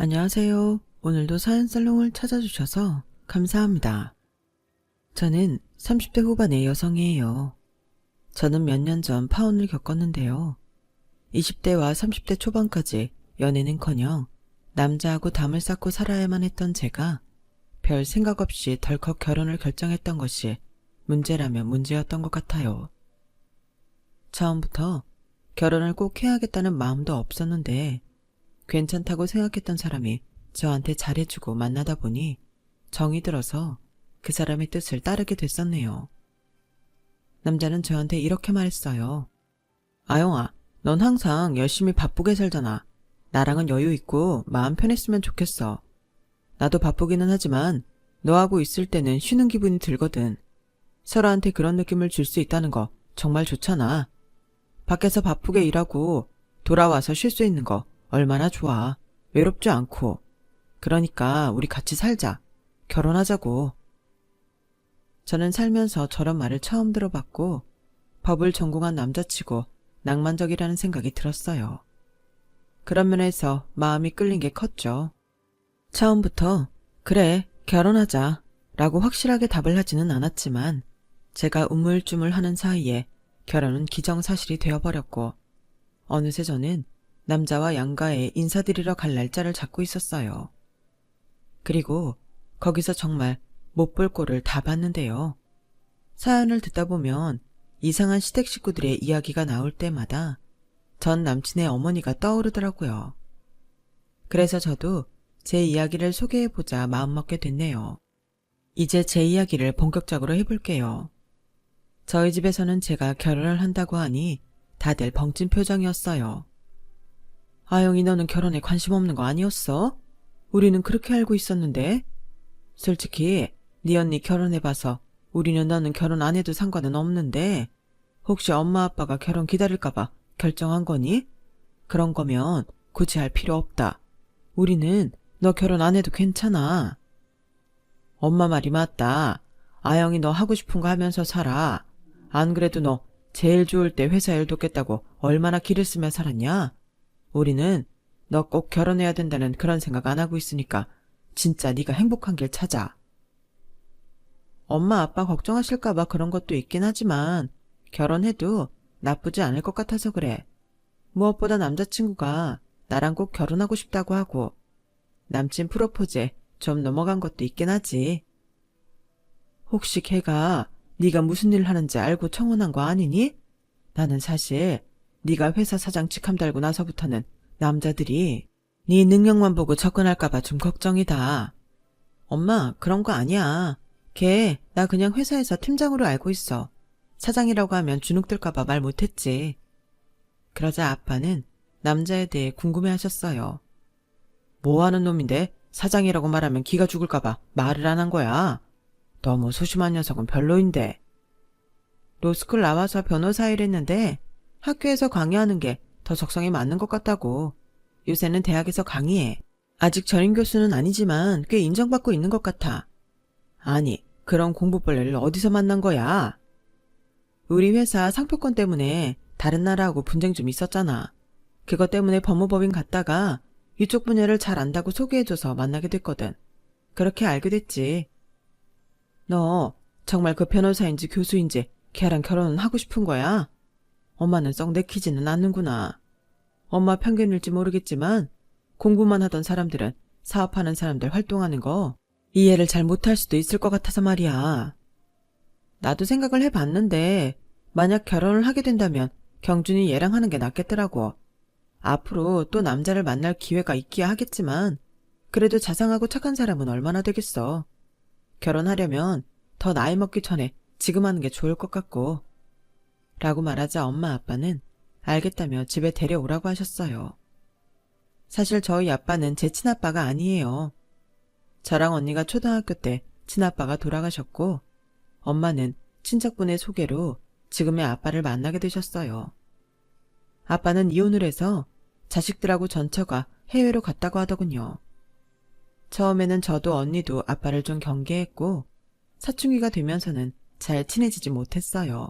안녕하세요. 오늘도 사연살롱을 찾아주셔서 감사합니다. 저는 30대 후반의 여성이에요. 저는 몇 년 전 파혼을 겪었는데요. 20대와 30대 초반까지 연애는커녕 남자하고 담을 쌓고 살아야만 했던 제가 별 생각 없이 덜컥 결혼을 결정했던 것이 문제라면 문제였던 것 같아요. 처음부터 결혼을 꼭 해야겠다는 마음도 없었는데 괜찮다고 생각했던 사람이 저한테 잘해주고 만나다 보니 정이 들어서 그 사람의 뜻을 따르게 됐었네요. 남자는 저한테 이렇게 말했어요. 아영아, 넌 항상 열심히 바쁘게 살잖아. 나랑은 여유 있고 마음 편했으면 좋겠어. 나도 바쁘기는 하지만 너하고 있을 때는 쉬는 기분이 들거든. 서로한테 그런 느낌을 줄 수 있다는 거 정말 좋잖아. 밖에서 바쁘게 일하고 돌아와서 쉴 수 있는 거 얼마나 좋아. 외롭지 않고. 그러니까 우리 같이 살자. 결혼하자고. 저는 살면서 저런 말을 처음 들어봤고 법을 전공한 남자치고 낭만적이라는 생각이 들었어요. 그런 면에서 마음이 끌린 게 컸죠. 처음부터 그래 결혼하자 라고 확실하게 답을 하지는 않았지만 제가 우물쭈물하는 사이에 결혼은 기정사실이 되어버렸고 어느새 저는 남자와 양가에 인사드리러 갈 날짜를 잡고 있었어요. 그리고 거기서 정말 못 볼 꼴을 다 봤는데요. 사연을 듣다 보면 이상한 시댁 식구들의 이야기가 나올 때마다 전 남친의 어머니가 떠오르더라고요. 그래서 저도 제 이야기를 소개해보자 마음먹게 됐네요. 이제 제 이야기를 본격적으로 해볼게요. 저희 집에서는 제가 결혼을 한다고 하니 다들 벙찐 표정이었어요. 아영이 너는 결혼에 관심 없는 거 아니었어? 우리는 그렇게 알고 있었는데. 솔직히 네 언니 결혼해봐서 우리는 너는 결혼 안 해도 상관은 없는데 혹시 엄마 아빠가 결혼 기다릴까봐 결정한 거니? 그런 거면 굳이 할 필요 없다. 우리는 너 결혼 안 해도 괜찮아. 엄마 말이 맞다. 아영이 너 하고 싶은 거 하면서 살아. 안 그래도 너 제일 좋을 때 회사 일 돕겠다고 얼마나 기를 쓰며 살았냐? 우리는 너 꼭 결혼해야 된다는 그런 생각 안 하고 있으니까 진짜 네가 행복한 길 찾아. 엄마 아빠 걱정하실까봐 그런 것도 있긴 하지만 결혼해도 나쁘지 않을 것 같아서 그래. 무엇보다 남자친구가 나랑 꼭 결혼하고 싶다고 하고 남친 프로포즈에 좀 넘어간 것도 있긴 하지. 혹시 걔가 네가 무슨 일 하는지 알고 청혼한 거 아니니? 나는 사실 네가 회사 사장 직함 달고 나서부터는 남자들이 네 능력만 보고 접근할까봐 좀 걱정이다. 엄마 그런 거 아니야. 걔 나 그냥 회사에서 팀장으로 알고 있어. 사장이라고 하면 주눅들까봐 말 못했지. 그러자 아빠는 남자에 대해 궁금해하셨어요. 뭐하는 놈인데 사장이라고 말하면 기가 죽을까봐 말을 안 한 거야. 너무 소심한 녀석은 별로인데. 로스쿨 나와서 변호사 일했는데 학교에서 강의하는 게 더 적성에 맞는 것 같다고. 요새는 대학에서 강의해. 아직 전임 교수는 아니지만 꽤 인정받고 있는 것 같아. 아니, 그런 공부벌레를 어디서 만난 거야? 우리 회사 상표권 때문에 다른 나라하고 분쟁 좀 있었잖아. 그것 때문에 법무법인 갔다가 이쪽 분야를 잘 안다고 소개해줘서 만나게 됐거든. 그렇게 알게 됐지. 너 정말 그 변호사인지 교수인지 걔랑 결혼은 하고 싶은 거야? 엄마는 썩 내키지는 않는구나. 엄마 편견일지 모르겠지만 공부만 하던 사람들은 사업하는 사람들 활동하는 거 이해를 잘 못할 수도 있을 것 같아서 말이야. 나도 생각을 해봤는데 만약 결혼을 하게 된다면 경준이 얘랑 하는 게 낫겠더라고. 앞으로 또 남자를 만날 기회가 있기야 하겠지만 그래도 자상하고 착한 사람은 얼마나 되겠어. 결혼하려면 더 나이 먹기 전에 지금 하는 게 좋을 것 같고. 라고 말하자 엄마 아빠는 알겠다며 집에 데려오라고 하셨어요. 사실 저희 아빠는 제 친아빠가 아니에요. 저랑 언니가 초등학교 때 친아빠가 돌아가셨고 엄마는 친척분의 소개로 지금의 아빠를 만나게 되셨어요. 아빠는 이혼을 해서 자식들하고 전처가 해외로 갔다고 하더군요. 처음에는 저도 언니도 아빠를 좀 경계했고 사춘기가 되면서는 잘 친해지지 못했어요.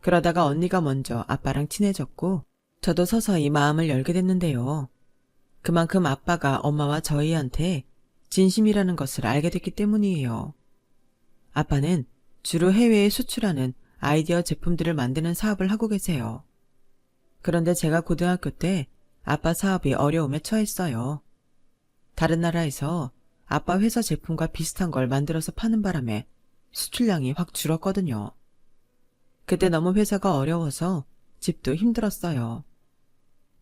그러다가 언니가 먼저 아빠랑 친해졌고 저도 서서히 마음을 열게 됐는데요. 그만큼 아빠가 엄마와 저희한테 진심이라는 것을 알게 됐기 때문이에요. 아빠는 주로 해외에 수출하는 아이디어 제품들을 만드는 사업을 하고 계세요. 그런데 제가 고등학교 때 아빠 사업이 어려움에 처했어요. 다른 나라에서 아빠 회사 제품과 비슷한 걸 만들어서 파는 바람에 수출량이 확 줄었거든요. 그때 너무 회사가 어려워서 집도 힘들었어요.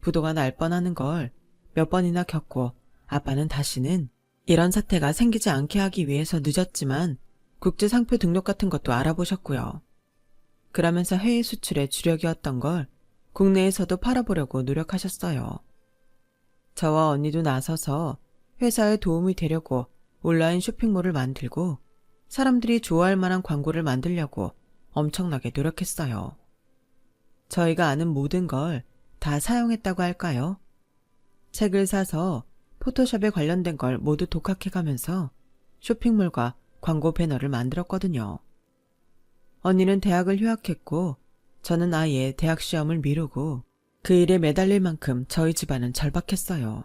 부도가 날 뻔하는 걸 몇 번이나 겪고 아빠는 다시는 이런 사태가 생기지 않게 하기 위해서 늦었지만 국제상표 등록 같은 것도 알아보셨고요. 그러면서 해외 수출의 주력이었던 걸 국내에서도 팔아보려고 노력하셨어요. 저와 언니도 나서서 회사에 도움이 되려고 온라인 쇼핑몰을 만들고 사람들이 좋아할 만한 광고를 만들려고 엄청나게 노력했어요. 저희가 아는 모든 걸 다 사용했다고 할까요? 책을 사서 포토샵에 관련된 걸 모두 독학해가면서 쇼핑몰과 광고 배너를 만들었거든요. 언니는 대학을 휴학했고 저는 아예 대학 시험을 미루고 그 일에 매달릴 만큼 저희 집안은 절박했어요.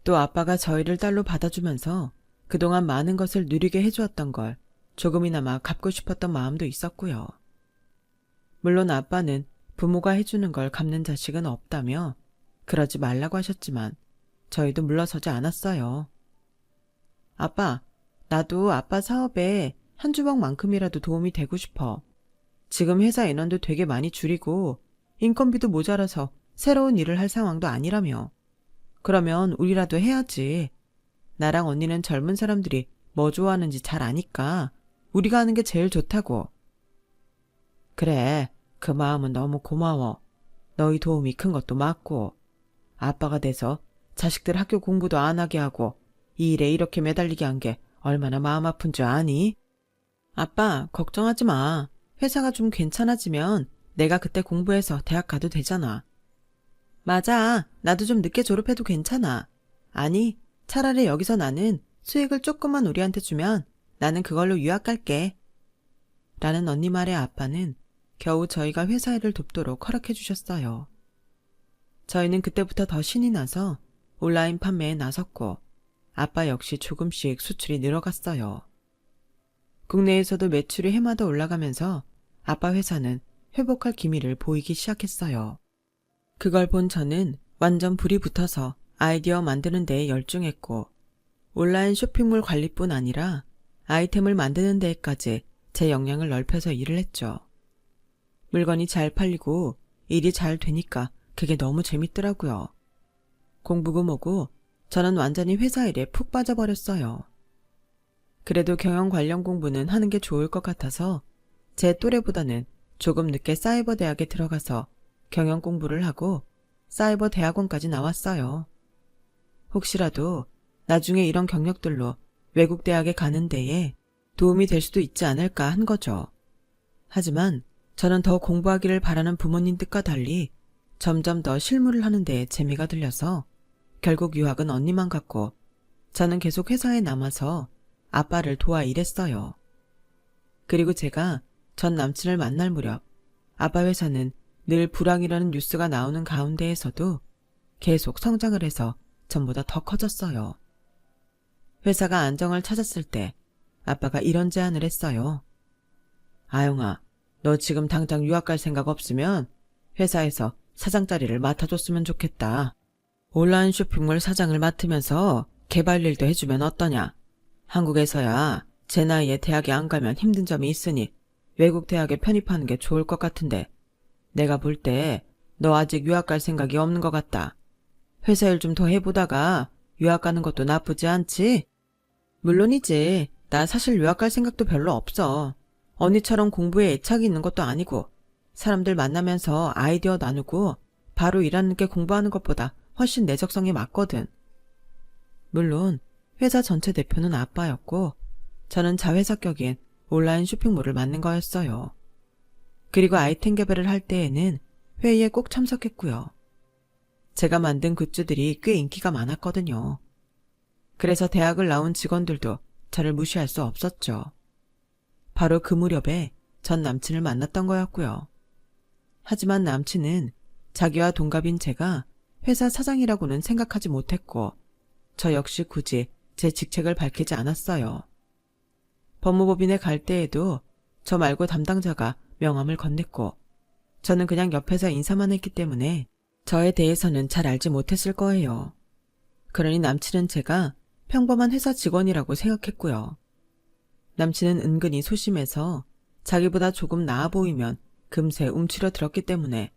또 아빠가 저희를 딸로 받아주면서 그동안 많은 것을 누리게 해주었던 걸 조금이나마 갚고 싶었던 마음도 있었고요. 물론 아빠는 부모가 해주는 걸 갚는 자식은 없다며 그러지 말라고 하셨지만 저희도 물러서지 않았어요. 아빠, 나도 아빠 사업에 한 주먹만큼이라도 도움이 되고 싶어. 지금 회사 인원도 되게 많이 줄이고 인건비도 모자라서 새로운 일을 할 상황도 아니라며. 그러면 우리라도 해야지. 나랑 언니는 젊은 사람들이 뭐 좋아하는지 잘 아니까 우리가 하는 게 제일 좋다고. 그래, 그 마음은 너무 고마워. 너희 도움이 큰 것도 맞고. 아빠가 돼서 자식들 학교 공부도 안 하게 하고 이 일에 이렇게 매달리게 한 게 얼마나 마음 아픈 줄 아니? 아빠, 걱정하지 마. 회사가 좀 괜찮아지면 내가 그때 공부해서 대학 가도 되잖아. 맞아. 나도 좀 늦게 졸업해도 괜찮아. 아니, 차라리 여기서 나는 수익을 조금만 우리한테 주면 나는 그걸로 유학 갈게. 라는 언니 말에 아빠는 겨우 저희가 회사 일을 돕도록 허락해 주셨어요. 저희는 그때부터 더 신이 나서 온라인 판매에 나섰고 아빠 역시 조금씩 수출이 늘어갔어요. 국내에서도 매출이 해마다 올라가면서 아빠 회사는 회복할 기미를 보이기 시작했어요. 그걸 본 저는 완전 불이 붙어서 아이디어 만드는 데에 열중했고 온라인 쇼핑몰 관리뿐 아니라 아이템을 만드는 데에까지 제 역량을 넓혀서 일을 했죠. 물건이 잘 팔리고 일이 잘 되니까 그게 너무 재밌더라고요. 공부고 뭐고 저는 완전히 회사 일에 푹 빠져버렸어요. 그래도 경영 관련 공부는 하는 게 좋을 것 같아서 제 또래보다는 조금 늦게 사이버 대학에 들어가서 경영 공부를 하고 사이버 대학원까지 나왔어요. 혹시라도 나중에 이런 경력들로 외국 대학에 가는 데에 도움이 될 수도 있지 않을까 한 거죠. 하지만 저는 더 공부하기를 바라는 부모님 뜻과 달리 점점 더 실무를 하는 데에 재미가 들려서 결국 유학은 언니만 갔고 저는 계속 회사에 남아서 아빠를 도와 일했어요. 그리고 제가 전 남친을 만날 무렵 아빠 회사는 늘 불황이라는 뉴스가 나오는 가운데에서도 계속 성장을 해서 전보다 더 커졌어요. 회사가 안정을 찾았을 때 아빠가 이런 제안을 했어요. 아영아, 너 지금 당장 유학 갈 생각 없으면 회사에서 사장 자리를 맡아줬으면 좋겠다. 온라인 쇼핑몰 사장을 맡으면서 개발 일도 해주면 어떠냐. 한국에서야 제 나이에 대학에 안 가면 힘든 점이 있으니 외국 대학에 편입하는 게 좋을 것 같은데 내가 볼 때 너 아직 유학 갈 생각이 없는 것 같다. 회사 일 좀 더 해보다가 유학 가는 것도 나쁘지 않지? 물론이지. 나 사실 유학 갈 생각도 별로 없어. 언니처럼 공부에 애착이 있는 것도 아니고 사람들 만나면서 아이디어 나누고 바로 일하는 게 공부하는 것보다 훨씬 내 적성에 맞거든. 물론 회사 전체 대표는 아빠였고 저는 자회사격인 온라인 쇼핑몰을 만든 거였어요. 그리고 아이템 개발을 할 때에는 회의에 꼭 참석했고요. 제가 만든 굿즈들이 꽤 인기가 많았거든요. 그래서 대학을 나온 직원들도 저를 무시할 수 없었죠. 바로 그 무렵에 전 남친을 만났던 거였고요. 하지만 남친은 자기와 동갑인 제가 회사 사장이라고는 생각하지 못했고 저 역시 굳이 제 직책을 밝히지 않았어요. 법무법인에 갈 때에도 저 말고 담당자가 명함을 건넸고 저는 그냥 옆에서 인사만 했기 때문에 저에 대해서는 잘 알지 못했을 거예요. 그러니 남친은 제가 평범한 회사 직원이라고 생각했고요. 남친은 은근히 소심해서 자기보다 조금 나아 보이면 금세 움츠려 들었기 때문에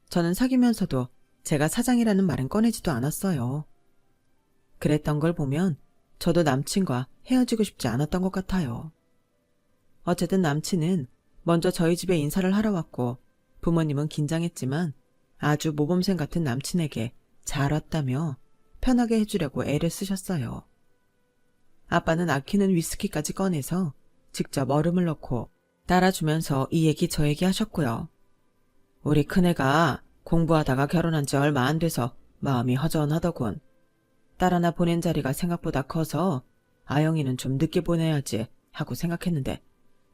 저는 사귀면서도 제가 사장이라는 말은 꺼내지도 않았어요. 그랬던 걸 보면 저도 남친과 헤어지고 싶지 않았던 것 같아요. 어쨌든 남친은 먼저 저희 집에 인사를 하러 왔고 부모님은 긴장했지만 아주 모범생 같은 남친에게 잘 왔다며 편하게 해주려고 애를 쓰셨어요. 아빠는 아끼는 위스키까지 꺼내서 직접 얼음을 넣고 따라주면서 이 얘기 저 얘기 하셨고요. 우리 큰애가 공부하다가 결혼한 지 얼마 안 돼서 마음이 허전하더군. 딸 하나 보낸 자리가 생각보다 커서 아영이는 좀 늦게 보내야지 하고 생각했는데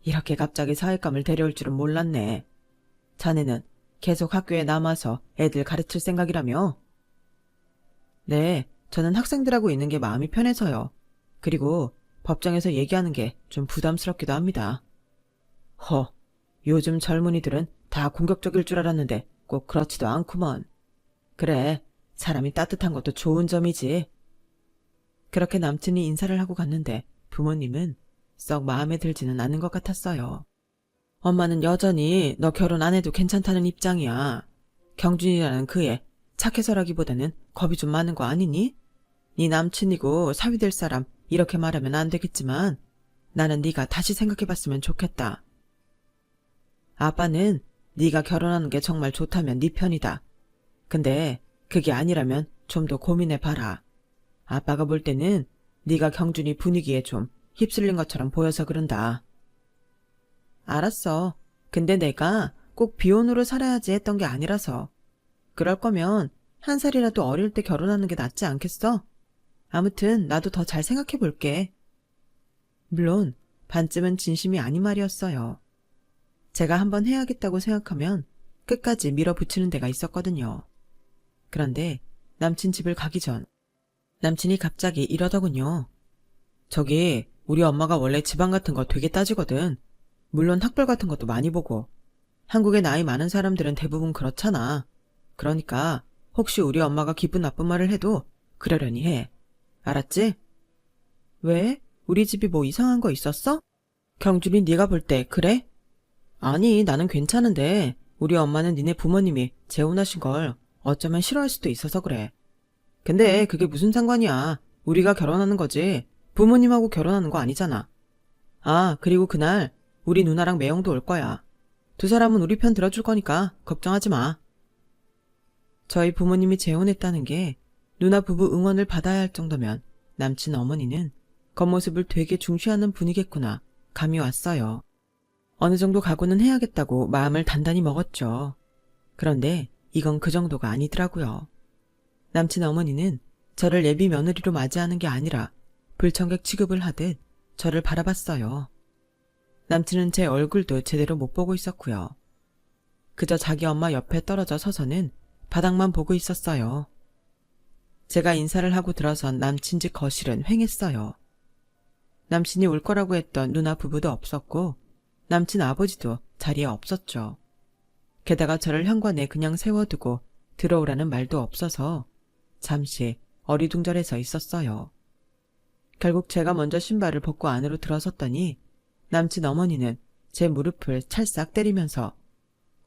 이렇게 갑자기 사회감을 데려올 줄은 몰랐네. 자네는 계속 학교에 남아서 애들 가르칠 생각이라며? 네, 저는 학생들하고 있는 게 마음이 편해서요. 그리고 법정에서 얘기하는 게 좀 부담스럽기도 합니다. 요즘 젊은이들은 다 공격적일 줄 알았는데 꼭 그렇지도 않구먼. 그래, 사람이 따뜻한 것도 좋은 점이지. 그렇게 남친이 인사를 하고 갔는데 부모님은 썩 마음에 들지는 않은 것 같았어요. 엄마는 여전히 너 결혼 안 해도 괜찮다는 입장이야. 경준이라는 그 애 착해서라기보다는 겁이 좀 많은 거 아니니? 네 남친이고 사위 될 사람 이렇게 말하면 안 되겠지만 나는 네가 다시 생각해봤으면 좋겠다. 아빠는 네가 결혼하는 게 정말 좋다면 네 편이다. 근데 그게 아니라면 좀 더 고민해봐라. 아빠가 볼 때는 네가 경준이 분위기에 좀 휩쓸린 것처럼 보여서 그런다. 알았어. 근데 내가 꼭 비혼으로 살아야지 했던 게 아니라서. 그럴 거면 한 살이라도 어릴 때 결혼하는 게 낫지 않겠어? 아무튼 나도 더 잘 생각해 볼게. 물론 반쯤은 진심이 아닌 말이었어요. 제가 한번 해야겠다고 생각하면 끝까지 밀어붙이는 데가 있었거든요. 그런데 남친 집을 가기 전 남친이 갑자기 이러더군요. 저기 우리 엄마가 원래 집안 같은 거 되게 따지거든. 물론 학벌 같은 것도 많이 보고. 한국에 나이 많은 사람들은 대부분 그렇잖아. 그러니까 혹시 우리 엄마가 기분 나쁜 말을 해도 그러려니 해. 알았지? 왜? 우리 집이 뭐 이상한 거 있었어? 경준이 네가 볼 때 그래? 아니, 나는 괜찮은데 우리 엄마는 니네 부모님이 재혼하신 걸 어쩌면 싫어할 수도 있어서 그래. 근데 그게 무슨 상관이야. 우리가 결혼하는 거지. 부모님하고 결혼하는 거 아니잖아. 아, 그리고 그날 우리 누나랑 매형도 올 거야. 두 사람은 우리 편 들어줄 거니까 걱정하지 마. 저희 부모님이 재혼했다는 게 누나 부부 응원을 받아야 할 정도면 남친 어머니는 겉모습을 되게 중시하는 분이겠구나 감이 왔어요. 어느 정도 각오는 해야겠다고 마음을 단단히 먹었죠. 그런데 이건 그 정도가 아니더라고요. 남친 어머니는 저를 예비 며느리로 맞이하는 게 아니라 불청객 취급을 하듯 저를 바라봤어요. 남친은 제 얼굴도 제대로 못 보고 있었고요. 그저 자기 엄마 옆에 떨어져 서서는 바닥만 보고 있었어요. 제가 인사를 하고 들어선 남친 집 거실은 휑했어요. 남친이 올 거라고 했던 누나 부부도 없었고 남친 아버지도 자리에 없었죠. 게다가 저를 현관에 그냥 세워두고 들어오라는 말도 없어서 잠시 어리둥절해서 있었어요. 결국 제가 먼저 신발을 벗고 안으로 들어섰더니 남친 어머니는 제 무릎을 찰싹 때리면서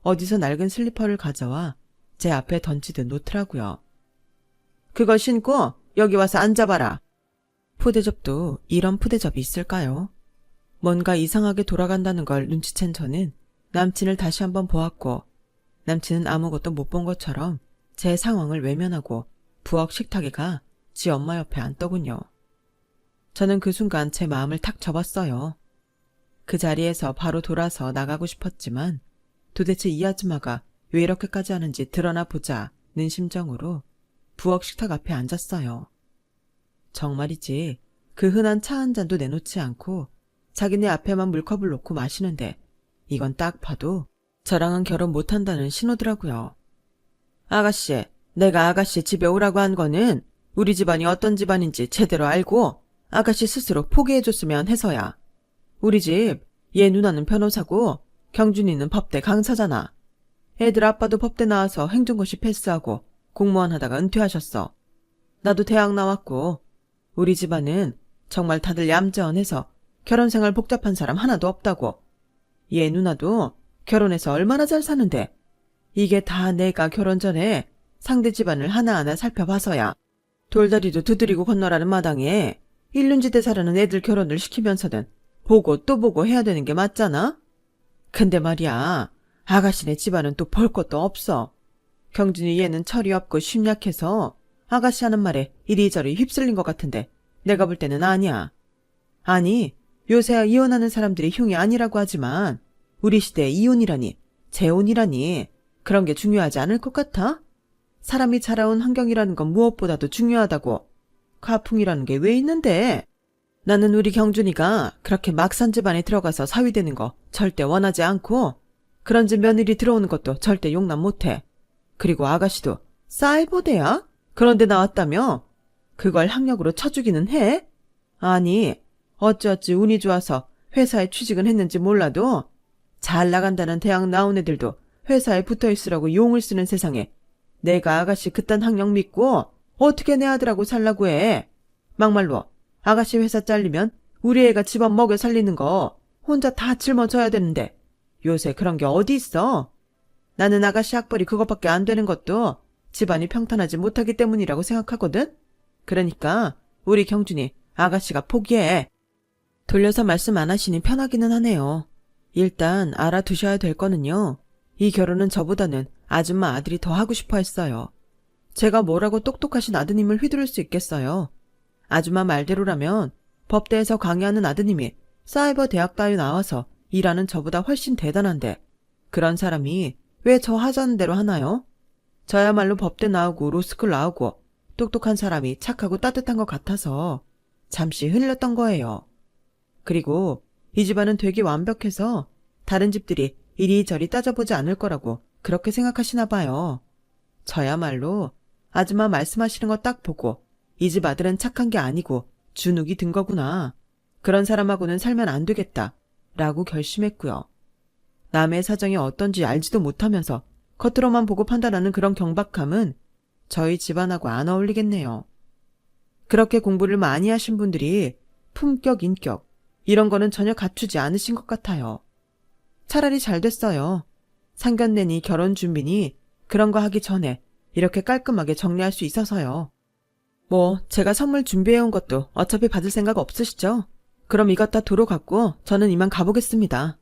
어디서 낡은 슬리퍼를 가져와 제 앞에 던지듯 놓더라고요. 그거 신고 여기 와서 앉아봐라. 푸대접도 이런 푸대접이 있을까요? 뭔가 이상하게 돌아간다는 걸 눈치챈 저는 남친을 다시 한번 보았고 남친은 아무것도 못 본 것처럼 제 상황을 외면하고 부엌 식탁에 가 지 엄마 옆에 앉더군요. 저는 그 순간 제 마음을 탁 접었어요. 그 자리에서 바로 돌아서 나가고 싶었지만 도대체 이 아줌마가 왜 이렇게까지 하는지 드러나 보자는 심정으로 부엌 식탁 앞에 앉았어요. 정말이지 그 흔한 차 한 잔도 내놓지 않고 자기네 앞에만 물컵을 놓고 마시는데 이건 딱 봐도 저랑은 결혼 못한다는 신호더라고요. 아가씨, 내가 아가씨 집에 오라고 한 거는 우리 집안이 어떤 집안인지 제대로 알고 아가씨 스스로 포기해줬으면 해서야. 우리 집 얘 누나는 변호사고 경준이는 법대 강사잖아. 애들 아빠도 법대 나와서 행정고시 패스하고 공무원 하다가 은퇴하셨어. 나도 대학 나왔고 우리 집안은 정말 다들 얌전해서 결혼생활 복잡한 사람 하나도 없다고. 얘 누나도 결혼해서 얼마나 잘 사는데 이게 다 내가 결혼 전에 상대 집안을 하나하나 살펴봐서야. 돌다리도 두드리고 건너라는 마당에 일륜지대 사라는 애들 결혼을 시키면서는 보고 또 보고 해야 되는 게 맞잖아? 근데 말이야, 아가씨네 집안은 또 볼 것도 없어. 경준이 얘는 철이 없고 심약해서 아가씨 하는 말에 이리저리 휩쓸린 것 같은데 내가 볼 때는 아니야. 아니, 요새 이혼하는 사람들이 흉이 아니라고 하지만 우리 시대에 이혼이라니, 재혼이라니 그런 게 중요하지 않을 것 같아? 사람이 자라온 환경이라는 건 무엇보다도 중요하다고. 가풍이라는 게 왜 있는데? 나는 우리 경준이가 그렇게 막산 집안에 들어가서 사위되는 거 절대 원하지 않고 그런 집 며느리 들어오는 것도 절대 용납 못해. 그리고 아가씨도 사이버대야? 그런데 나왔다며? 그걸 학력으로 쳐주기는 해? 아니, 어찌어찌 운이 좋아서 회사에 취직은 했는지 몰라도 잘 나간다는 대학 나온 애들도 회사에 붙어있으라고 용을 쓰는 세상에 내가 아가씨 그딴 학력 믿고 어떻게 내 아들하고 살라고 해. 막말로 아가씨 회사 잘리면 우리 애가 집안 먹여 살리는 거 혼자 다 짊어져야 되는데 요새 그런 게 어디 있어? 나는 아가씨 학벌이 그것밖에 안 되는 것도 집안이 평탄하지 못하기 때문이라고 생각하거든? 그러니까 우리 경준이 아가씨가 포기해. 돌려서 말씀 안 하시니 편하기는 하네요. 일단 알아두셔야 될 거는요. 이 결혼은 저보다는 아줌마 아들이 더 하고 싶어 했어요. 제가 뭐라고 똑똑하신 아드님을 휘두를 수 있겠어요. 아줌마 말대로라면 법대에서 강의하는 아드님이 사이버 대학 따위 나와서 일하는 저보다 훨씬 대단한데 그런 사람이 왜 저 하자는 대로 하나요? 저야말로 법대 나오고 로스쿨 나오고 똑똑한 사람이 착하고 따뜻한 것 같아서 잠시 흘렸던 거예요. 그리고 이 집안은 되게 완벽해서 다른 집들이 이리저리 따져보지 않을 거라고 그렇게 생각하시나 봐요. 저야말로 아줌마 말씀하시는 거 딱 보고 이 집 아들은 착한 게 아니고 주눅이 든 거구나. 그런 사람하고는 살면 안 되겠다. 라고 결심했고요. 남의 사정이 어떤지 알지도 못하면서 겉으로만 보고 판단하는 그런 경박함은 저희 집안하고 안 어울리겠네요. 그렇게 공부를 많이 하신 분들이 품격, 인격 이런 거는 전혀 갖추지 않으신 것 같아요. 차라리 잘 됐어요. 상견례니 결혼 준비니 그런 거 하기 전에 이렇게 깔끔하게 정리할 수 있어서요. 뭐 제가 선물 준비해온 것도 어차피 받을 생각 없으시죠? 그럼 이것 다 도로 갖고 저는 이만 가보겠습니다.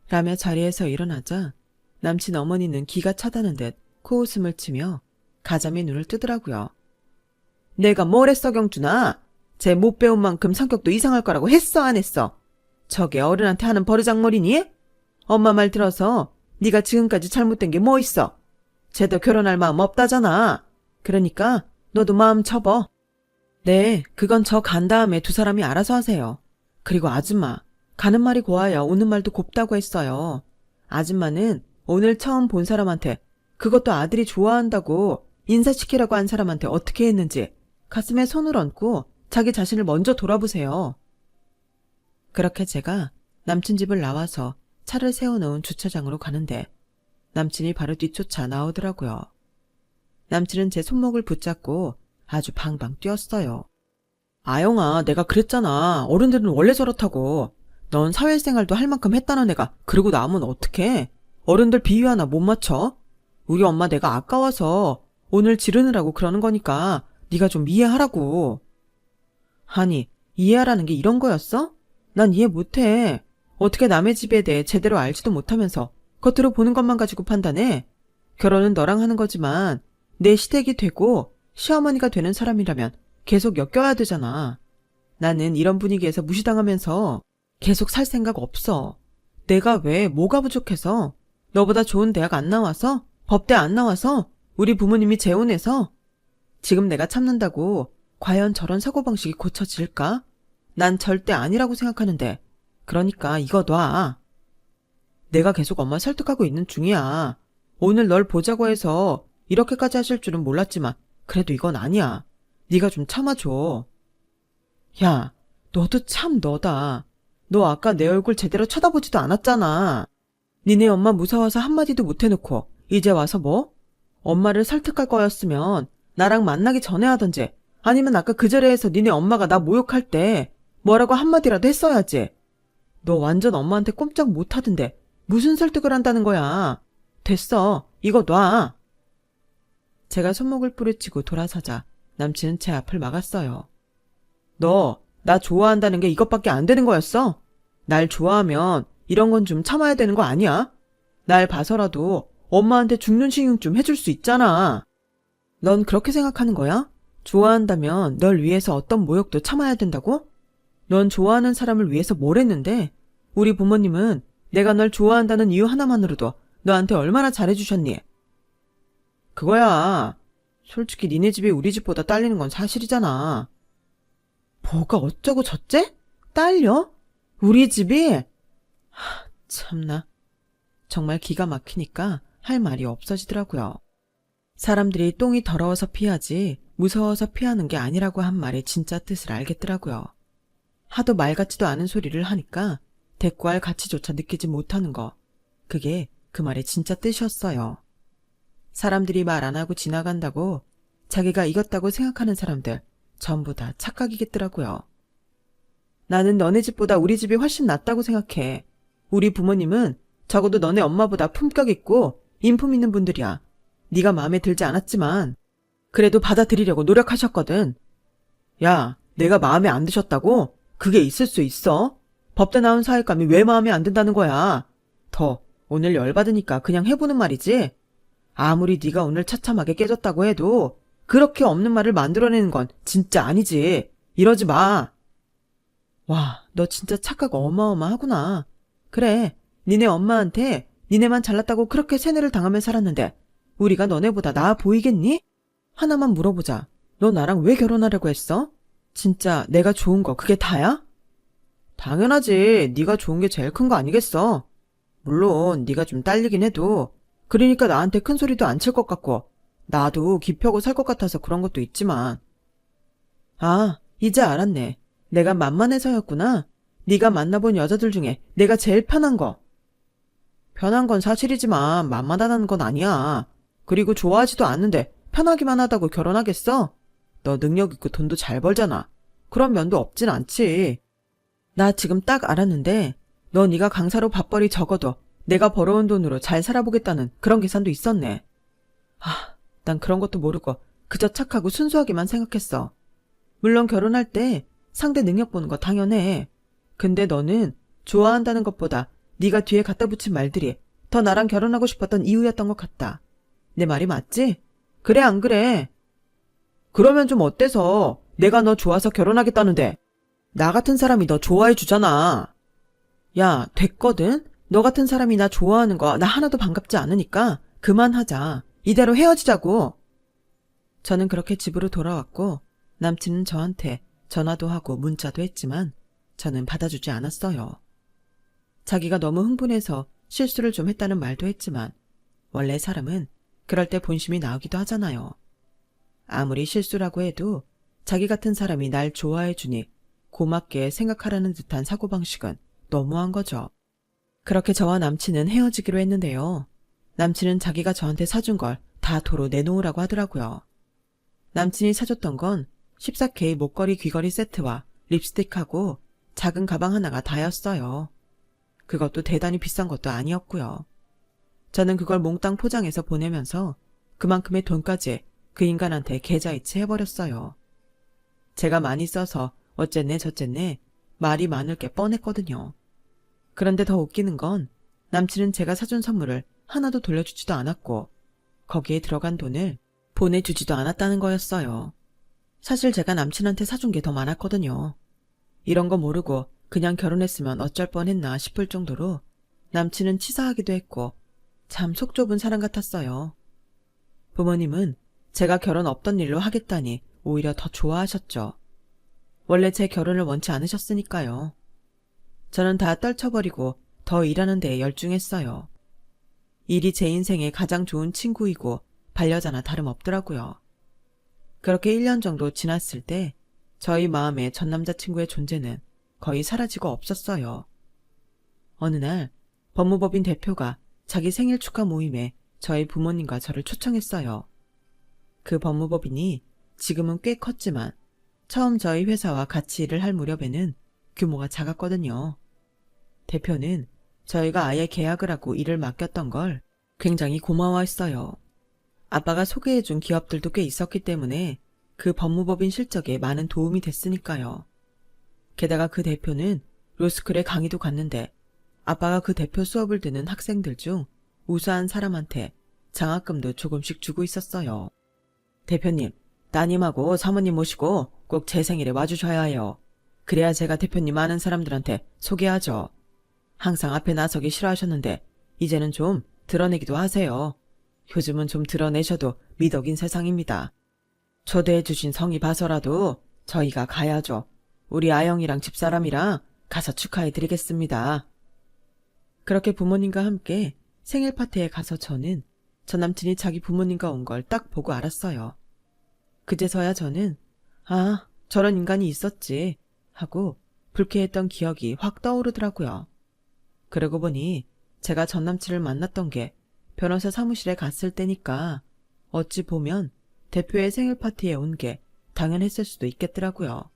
라며 자리에서 일어나자 남친 어머니는 기가 차다는 듯 코웃음을 치며 가자미 눈을 뜨더라고요. 내가 뭘 했어 경준아? 쟤 못 배운 만큼 성격도 이상할 거라고 했어 안 했어? 저게 어른한테 하는 버르장머리니? 엄마 말 들어서 네가 지금까지 잘못된 게 뭐 있어? 쟤도 결혼할 마음 없다잖아. 그러니까 너도 마음 접어. 네, 그건 저 간 다음에 두 사람이 알아서 하세요. 그리고 아줌마, 가는 말이 고와야 오는 말도 곱다고 했어요. 아줌마는 오늘 처음 본 사람한테 그것도 아들이 좋아한다고 인사시키라고 한 사람한테 어떻게 했는지 가슴에 손을 얹고 자기 자신을 먼저 돌아보세요. 그렇게 제가 남친 집을 나와서 차를 세워놓은 주차장으로 가는데 남친이 바로 뒤쫓아 나오더라고요. 남친은 제 손목을 붙잡고 아주 방방 뛰었어요. 아영아, 내가 그랬잖아. 어른들은 원래 저렇다고. 넌 사회생활도 할 만큼 했다는 애가 그러고 나오면 어떡해? 어른들 비유 하나 못 맞춰? 우리 엄마 내가 아까워서 오늘 지르느라고 그러는 거니까 네가 좀 이해하라고. 아니, 이해하라는 게 이런 거였어? 난 이해 못해. 어떻게 남의 집에 대해 제대로 알지도 못하면서 겉으로 보는 것만 가지고 판단해? 결혼은 너랑 하는 거지만 내 시댁이 되고 시어머니가 되는 사람이라면 계속 엮여야 되잖아. 나는 이런 분위기에서 무시당하면서 계속 살 생각 없어. 내가 왜 뭐가 부족해서? 너보다 좋은 대학 안 나와서? 법대 안 나와서? 우리 부모님이 재혼해서? 지금 내가 참는다고 과연 저런 사고방식이 고쳐질까? 난 절대 아니라고 생각하는데 그러니까 이거 놔. 내가 계속 엄마 설득하고 있는 중이야. 오늘 널 보자고 해서 이렇게까지 하실 줄은 몰랐지만 그래도 이건 아니야. 네가 좀 참아줘. 야, 너도 참 너다. 너 아까 내 얼굴 제대로 쳐다보지도 않았잖아. 니네 엄마 무서워서 한마디도 못 해놓고 이제 와서 뭐? 엄마를 설득할 거였으면 나랑 만나기 전에 하던지, 아니면 아까 그 자리에서 니네 엄마가 나 모욕할 때 뭐라고 한마디라도 했어야지. 너 완전 엄마한테 꼼짝 못 하던데 무슨 설득을 한다는 거야. 됐어. 이거 놔. 제가 손목을 뿌리치고 돌아서자 남친은 제 앞을 막았어요. 너 나 좋아한다는 게 이것밖에 안 되는 거였어? 날 좋아하면 이런 건 좀 참아야 되는 거 아니야? 날 봐서라도 엄마한테 죽는 신용 좀 해줄 수 있잖아. 넌 그렇게 생각하는 거야? 좋아한다면 널 위해서 어떤 모욕도 참아야 된다고? 넌 좋아하는 사람을 위해서 뭘 했는데? 우리 부모님은 내가 널 좋아한다는 이유 하나만으로도 너한테 얼마나 잘해주셨니? 그거야. 솔직히 니네 집이 우리 집보다 딸리는 건 사실이잖아. 뭐가 어쩌고 저째? 딸려? 우리 집이? 참나. 정말 기가 막히니까 할 말이 없어지더라고요. 사람들이 똥이 더러워서 피하지 무서워서 피하는 게 아니라고 한 말의 진짜 뜻을 알겠더라고요. 하도 말 같지도 않은 소리를 하니까 대꾸할 가치조차 느끼지 못하는 거. 그게 그 말의 진짜 뜻이었어요. 사람들이 말 안 하고 지나간다고 자기가 이겼다고 생각하는 사람들 전부 다 착각이겠더라고요. 나는 너네 집보다 우리 집이 훨씬 낫다고 생각해. 우리 부모님은 적어도 너네 엄마보다 품격 있고 인품 있는 분들이야. 네가 마음에 들지 않았지만 그래도 받아들이려고 노력하셨거든. 야, 내가 마음에 안 드셨다고? 그게 있을 수 있어? 법대 나온 사회감이 왜 마음에 안 든다는 거야? 오늘 열받으니까 그냥 해보는 말이지. 아무리 네가 오늘 처참하게 깨졌다고 해도 그렇게 없는 말을 만들어내는 건 진짜 아니지. 이러지 마. 와, 너 진짜 착각 어마어마하구나. 그래, 니네 엄마한테 니네만 잘났다고 그렇게 세뇌를 당하며 살았는데 우리가 너네보다 나아 보이겠니? 하나만 물어보자. 너 나랑 왜 결혼하려고 했어? 진짜 내가 좋은 거 그게 다야? 당연하지. 네가 좋은 게 제일 큰 거 아니겠어? 물론 네가 좀 딸리긴 해도 그러니까 나한테 큰 소리도 안 칠 것 같고 나도 기펴고 살 것 같아서 그런 것도 있지만. 아, 이제 알았네. 내가 만만해서였구나. 네가 만나본 여자들 중에 내가 제일 편한 거. 편한 건 사실이지만 만만하다는 건 아니야. 그리고 좋아하지도 않는데 편하기만 하다고 결혼하겠어? 너 능력 있고 돈도 잘 벌잖아. 그런 면도 없진 않지. 나 지금 딱 알았는데 너 네가 강사로 밥벌이 적어도 내가 벌어온 돈으로 잘 살아보겠다는 그런 계산도 있었네. 난 그런 것도 모르고 그저 착하고 순수하게만 생각했어. 물론 결혼할 때 상대 능력 보는 거 당연해. 근데 너는 좋아한다는 것보다 네가 뒤에 갖다 붙인 말들이 더 나랑 결혼하고 싶었던 이유였던 것 같다. 내 말이 맞지? 그래 안 그래? 그러면 좀 어때서 내가 너 좋아서 결혼하겠다는데 나 같은 사람이 너 좋아해 주잖아. 야, 됐거든? 너 같은 사람이 나 좋아하는 거 나 하나도 반갑지 않으니까 그만하자. 이대로 헤어지자고. 저는 그렇게 집으로 돌아왔고 남친은 저한테 전화도 하고 문자도 했지만 저는 받아주지 않았어요. 자기가 너무 흥분해서 실수를 좀 했다는 말도 했지만 원래 사람은 그럴 때 본심이 나오기도 하잖아요. 아무리 실수라고 해도 자기 같은 사람이 날 좋아해주니 고맙게 생각하라는 듯한 사고방식은 너무한 거죠. 그렇게 저와 남친은 헤어지기로 했는데요. 남친은 자기가 저한테 사준 걸 다 도로 내놓으라고 하더라고요. 남친이 사줬던 건 14K 목걸이 귀걸이 세트와 립스틱하고 작은 가방 하나가 다였어요. 그것도 대단히 비싼 것도 아니었고요. 저는 그걸 몽땅 포장해서 보내면서 그만큼의 돈까지 그 인간한테 계좌이체 해버렸어요. 제가 많이 써서 어쨌네 저쨌네 말이 많을 게 뻔했거든요. 그런데 더 웃기는 건 남친은 제가 사준 선물을 하나도 돌려주지도 않았고 거기에 들어간 돈을 보내주지도 않았다는 거였어요. 사실 제가 남친한테 사준 게 더 많았거든요. 이런 거 모르고 그냥 결혼했으면 어쩔 뻔했나 싶을 정도로 남친은 치사하기도 했고 참 속 좁은 사람 같았어요. 부모님은 제가 결혼 없던 일로 하겠다니 오히려 더 좋아하셨죠. 원래 제 결혼을 원치 않으셨으니까요. 저는 다 떨쳐버리고 더 일하는 데에 열중했어요. 일이 제 인생의 가장 좋은 친구이고 반려자나 다름없더라고요. 그렇게 1년 정도 지났을 때 저희 마음에 전 남자친구의 존재는 거의 사라지고 없었어요. 어느 날 법무법인 대표가 자기 생일 축하 모임에 저희 부모님과 저를 초청했어요. 그 법무법인이 지금은 꽤 컸지만 처음 저희 회사와 같이 일을 할 무렵에는 규모가 작았거든요. 대표는 저희가 아예 계약을 하고 일을 맡겼던 걸 굉장히 고마워했어요. 아빠가 소개해준 기업들도 꽤 있었기 때문에 그 법무법인 실적에 많은 도움이 됐으니까요. 게다가 그 대표는 로스쿨에 강의도 갔는데 아빠가 그 대표 수업을 듣는 학생들 중 우수한 사람한테 장학금도 조금씩 주고 있었어요. 대표님, 따님하고 사모님 모시고 꼭 제 생일에 와주셔야 해요. 그래야 제가 대표님 아는 사람들한테 소개하죠. 항상 앞에 나서기 싫어하셨는데 이제는 좀 드러내기도 하세요. 요즘은 좀 드러내셔도 미덕인 세상입니다. 초대해주신 성의 봐서라도 저희가 가야죠. 우리 아영이랑 집사람이랑 가서 축하해드리겠습니다. 그렇게 부모님과 함께 생일 파티에 가서 저는 전 남친이 자기 부모님과 온 걸 딱 보고 알았어요. 그제서야 저는 아, 저런 인간이 있었지 하고 불쾌했던 기억이 확 떠오르더라고요. 그러고 보니 제가 전 남친을 만났던 게 변호사 사무실에 갔을 때니까 어찌 보면 대표의 생일 파티에 온 게 당연했을 수도 있겠더라고요.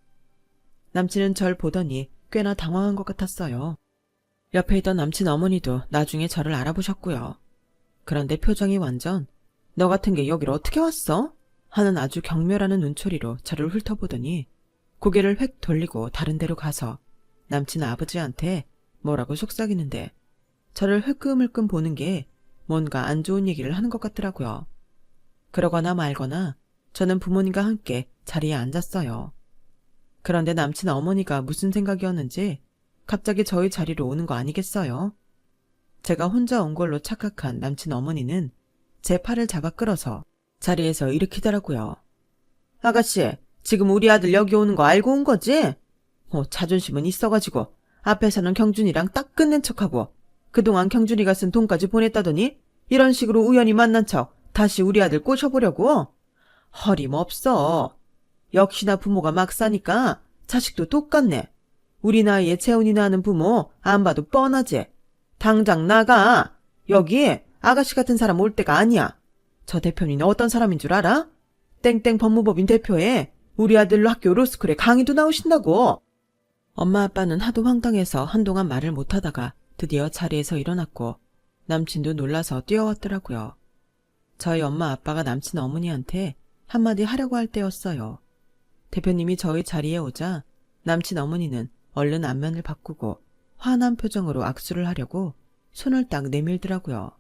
남친은 절 보더니 꽤나 당황한 것 같았어요. 옆에 있던 남친 어머니도 나중에 저를 알아보셨고요. 그런데 표정이 완전 너 같은 게 여기로 어떻게 왔어? 하는 아주 경멸하는 눈초리로 저를 훑어보더니 고개를 획 돌리고 다른 데로 가서 남친 아버지한테 뭐라고 속삭이는데 저를 흘끔흘끔 보는 게 뭔가 안 좋은 얘기를 하는 것 같더라고요. 그러거나 말거나 저는 부모님과 함께 자리에 앉았어요. 그런데 남친 어머니가 무슨 생각이었는지 갑자기 저희 자리로 오는 거 아니겠어요? 제가 혼자 온 걸로 착각한 남친 어머니는 제 팔을 잡아 끌어서 자리에서 일으키더라고요. 아가씨, 지금 우리 아들 여기 오는 거 알고 온 거지? 자존심은 있어가지고 앞에서는 경준이랑 딱 끝낸 척하고 그동안 경준이가 쓴 돈까지 보냈다더니 이런 식으로 우연히 만난 척 다시 우리 아들 꼬셔보려고? 허림없어. 역시나 부모가 막 사니까 자식도 똑같네. 우리 나이에 재혼이나 하는 부모 안 봐도 뻔하지. 당장 나가. 여기 아가씨 같은 사람 올 때가 아니야. 저 대표님은 어떤 사람인 줄 알아? 땡땡 법무법인 대표에 우리 아들로 학교 로스쿨에 강의도 나오신다고. 엄마 아빠는 하도 황당해서 한동안 말을 못하다가 드디어 자리에서 일어났고 남친도 놀라서 뛰어왔더라고요. 저희 엄마 아빠가 남친 어머니한테 한마디 하려고 할 때였어요. 대표님이 저희 자리에 오자 남친 어머니는 얼른 안면을 바꾸고 화난 표정으로 악수를 하려고 손을 딱 내밀더라고요.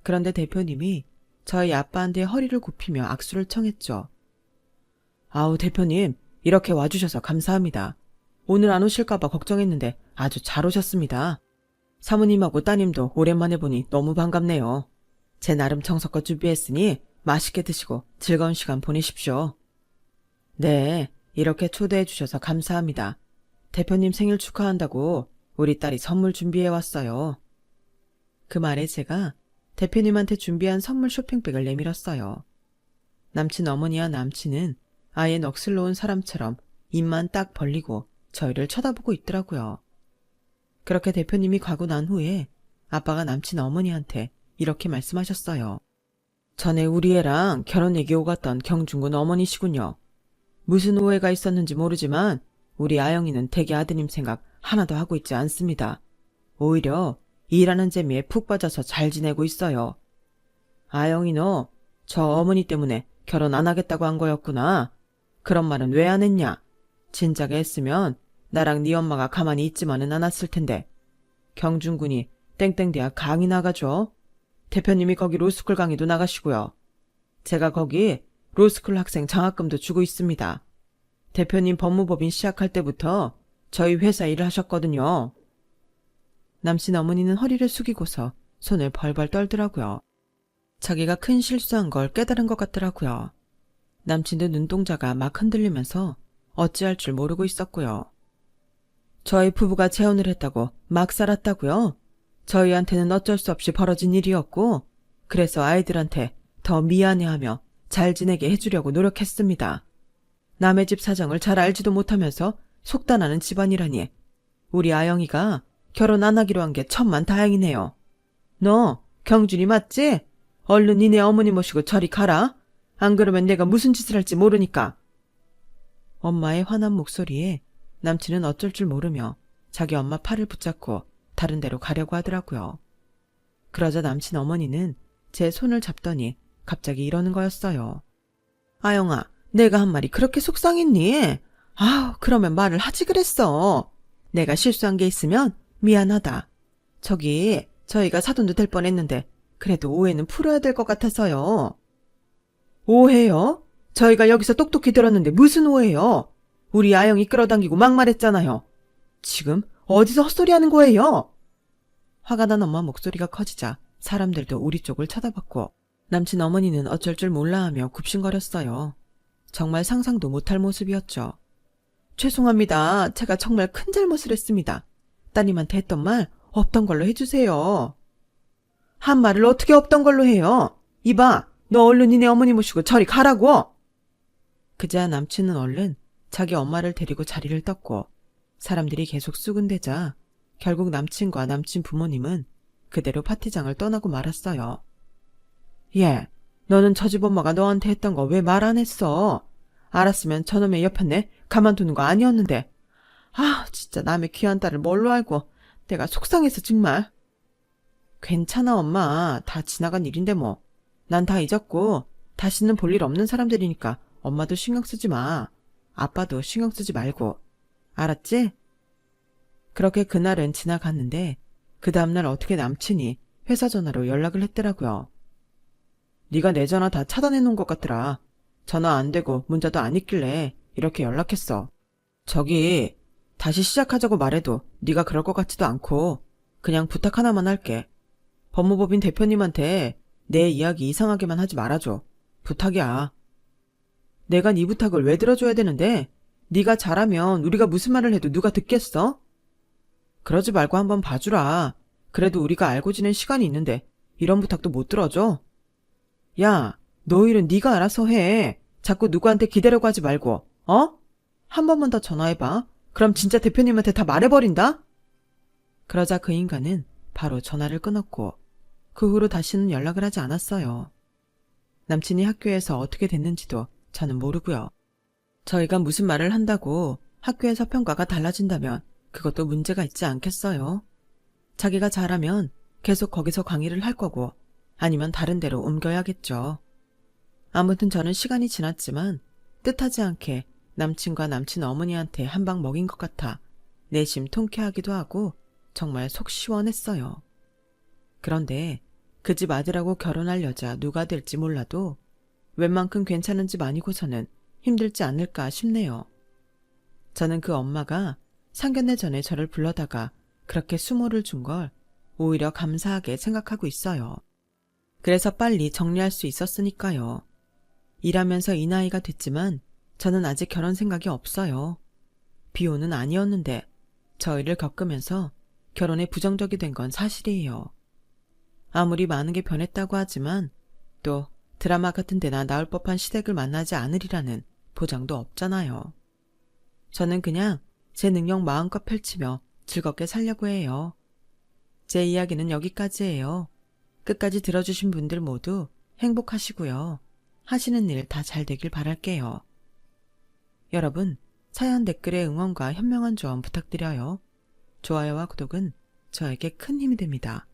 그런데 대표님이 저희 아빠한테 허리를 굽히며 악수를 청했죠. 아우 대표님, 이렇게 와주셔서 감사합니다. 오늘 안 오실까봐 걱정했는데 아주 잘 오셨습니다. 사모님하고 따님도 오랜만에 보니 너무 반갑네요. 제 나름 정성껏 준비했으니 맛있게 드시고 즐거운 시간 보내십시오. 네, 이렇게 초대해 주셔서 감사합니다. 대표님 생일 축하한다고 우리 딸이 선물 준비해 왔어요. 그 말에 제가 대표님한테 준비한 선물 쇼핑백을 내밀었어요. 남친 어머니와 남친은 아예 넋을 놓은 사람처럼 입만 딱 벌리고 저희를 쳐다보고 있더라고요. 그렇게 대표님이 가고 난 후에 아빠가 남친 어머니한테 이렇게 말씀하셨어요. 전에 우리 애랑 결혼 얘기 오갔던 경준군 어머니시군요. 무슨 오해가 있었는지 모르지만 우리 아영이는 대개 아드님 생각 하나도 하고 있지 않습니다. 오히려 일하는 재미에 푹 빠져서 잘 지내고 있어요. 아영이 너 저 어머니 때문에 결혼 안 하겠다고 한 거였구나. 그런 말은 왜 안 했냐? 진작에 했으면 나랑 네 엄마가 가만히 있지만은 않았을 텐데. 경준군이 땡땡대학 강의 나가죠. 대표님이 거기 로스쿨 강의도 나가시고요. 제가 거기 로스쿨 학생 장학금도 주고 있습니다. 대표님 법무법인 시작할 때부터 저희 회사 일을 하셨거든요. 남친 어머니는 허리를 숙이고서 손을 벌벌 떨더라고요. 자기가 큰 실수한 걸 깨달은 것 같더라고요. 남친도 눈동자가 막 흔들리면서 어찌할 줄 모르고 있었고요. 저희 부부가 재혼을 했다고 막 살았다고요? 저희한테는 어쩔 수 없이 벌어진 일이었고 그래서 아이들한테 더 미안해하며 잘 지내게 해주려고 노력했습니다. 남의 집 사정을 잘 알지도 못하면서 속단하는 집안이라니. 우리 아영이가 결혼 안 하기로 한 게 천만 다행이네요. 너 경준이 맞지? 얼른 니네 어머니 모시고 저리 가라. 안 그러면 내가 무슨 짓을 할지 모르니까. 엄마의 화난 목소리에 남친은 어쩔 줄 모르며 자기 엄마 팔을 붙잡고 다른 데로 가려고 하더라고요. 그러자 남친 어머니는 제 손을 잡더니 갑자기 이러는 거였어요. 아영아, 내가 한 말이 그렇게 속상했니? 아우, 그러면 말을 하지 그랬어. 내가 실수한 게 있으면 미안하다. 저희가 사돈도 될 뻔했는데 그래도 오해는 풀어야 될 것 같아서요. 오해요? 저희가 여기서 똑똑히 들었는데 무슨 오해요? 우리 아영이 끌어당기고 막말했잖아요. 지금 어디서 헛소리하는 거예요? 화가 난 엄마 목소리가 커지자 사람들도 우리 쪽을 쳐다봤고 남친 어머니는 어쩔 줄 몰라하며 굽신거렸어요. 정말 상상도 못할 모습이었죠. 죄송합니다. 제가 정말 큰 잘못을 했습니다. 따님한테 했던 말 없던 걸로 해주세요. 한 말을 어떻게 없던 걸로 해요? 이봐, 너 얼른 니네 어머니 모시고 저리 가라고. 그자 남친은 얼른 자기 엄마를 데리고 자리를 떴고 사람들이 계속 수군대자 결국 남친과 남친 부모님은 그대로 파티장을 떠나고 말았어요. 얘, 너는 저 집 엄마가 너한테 했던 거 왜 말 안 했어? 알았으면 저놈의 옆에 가만두는 거 아니었는데. 아, 진짜 남의 귀한 딸을 뭘로 알고. 내가 속상해서 정말. 괜찮아 엄마. 다 지나간 일인데 뭐. 난 다 잊었고 다시는 볼 일 없는 사람들이니까 엄마도 신경 쓰지 마. 아빠도 신경 쓰지 말고. 알았지? 그렇게 그날은 지나갔는데 그 다음날 어떻게 남친이 회사 전화로 연락을 했더라고요. 네가 내 전화 다 차단해 놓은 것 같더라. 전화 안 되고 문자도 안 있길래 이렇게 연락했어. 저기 다시 시작하자고 말해도 네가 그럴 것 같지도 않고 그냥 부탁 하나만 할게. 법무법인 대표님한테 내 이야기 이상하게만 하지 말아줘. 부탁이야. 내가 네 부탁을 왜 들어줘야 되는데? 네가 잘하면 우리가 무슨 말을 해도 누가 듣겠어? 그러지 말고 한번 봐주라. 그래도 우리가 알고 지낸 시간이 있는데 이런 부탁도 못 들어줘? 야, 너 일은 네가 알아서 해. 자꾸 누구한테 기대려고 하지 말고. 어? 한 번만 더 전화해봐. 그럼 진짜 대표님한테 다 말해버린다? 그러자 그 인간은 바로 전화를 끊었고 그 후로 다시는 연락을 하지 않았어요. 남친이 학교에서 어떻게 됐는지도 저는 모르고요. 저희가 무슨 말을 한다고 학교에서 평가가 달라진다면 그것도 문제가 있지 않겠어요? 자기가 잘하면 계속 거기서 강의를 할 거고 아니면 다른 데로 옮겨야겠죠. 아무튼 저는 시간이 지났지만 뜻하지 않게 남친과 남친 어머니한테 한 방 먹인 것 같아 내심 통쾌하기도 하고 정말 속 시원했어요. 그런데 그 집 아들하고 결혼할 여자 누가 될지 몰라도 웬만큼 괜찮은 집 아니고서는 힘들지 않을까 싶네요. 저는 그 엄마가 상견례 전에 저를 불러다가 그렇게 수모를 준 걸 오히려 감사하게 생각하고 있어요. 그래서 빨리 정리할 수 있었으니까요. 일하면서 이 나이가 됐지만 저는 아직 결혼 생각이 없어요. 비호는 아니었는데 저 일을 겪으면서 결혼에 부정적이 된 건 사실이에요. 아무리 많은 게 변했다고 하지만 또 드라마 같은 데나 나올 법한 시댁을 만나지 않으리라는 보장도 없잖아요. 저는 그냥 제 능력 마음껏 펼치며 즐겁게 살려고 해요. 제 이야기는 여기까지예요. 끝까지 들어주신 분들 모두 행복하시고요. 하시는 일 다 잘 되길 바랄게요. 여러분, 사연 댓글에 응원과 현명한 조언 부탁드려요. 좋아요와 구독은 저에게 큰 힘이 됩니다.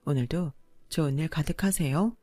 오늘도 좋은 일 가득하세요.